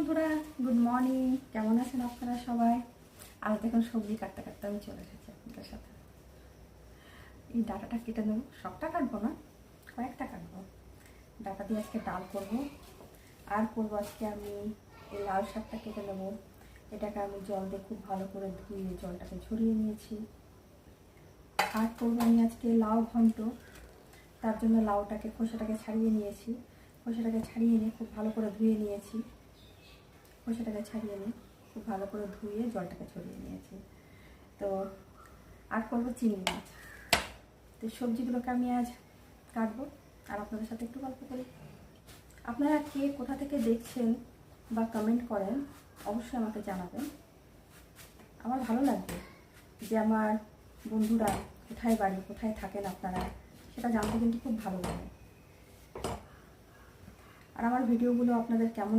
বন্ধুরা, good morning. কেমন আছেন আপনারা সবাই? আজ দেখুন সবজি কাটতে কাটতে আমি চলে এসেছি আপনাদের সাথে। এই ডাঁটাটা কেটে নেব, সবটা কাটবো না, কয়েকটা কাটবো। ডাঁটা দিয়ে আজকে ডাল করবো। আর করবো আজকে আমি এই লাল শাকটা কেটে নেবো। এটাকে আমি জল দিয়ে খুব ভালো করে ধুয়ে জলটাকে ঝরিয়ে নিয়েছি। আর করবো আমি আজকে লাউ ঘন্ট। তার জন্য লাউটাকে খোসাটাকে ছাড়িয়ে নিয়েছি। খোসাটাকে ছাড়িয়ে নিয়ে খুব ভালো করে ধুয়ে নিয়েছি। খোসাটাকে ছাড়িয়ে নিয়ে খুব ভালো করে ধুয়ে জলটাকে ছড়িয়ে নিয়েছি। তো আর করবো চিংড়ি মাছ। তো সবজিগুলোকে আমি আজ কাটবো আর আপনাদের সাথে একটু গল্প করি। আপনারা কে কোথা থেকে দেখছেন বা কমেন্ট করেন অবশ্যই আমাকে জানাবেন। আমার ভালো লাগবে যে আমার বন্ধুরা কোথায় বাড়ি, কোথায় থাকেন আপনারা, সেটা জানতে কিন্তু খুব ভালো লাগে। আর আমার ভিডিওগুলো আপনাদের কেমন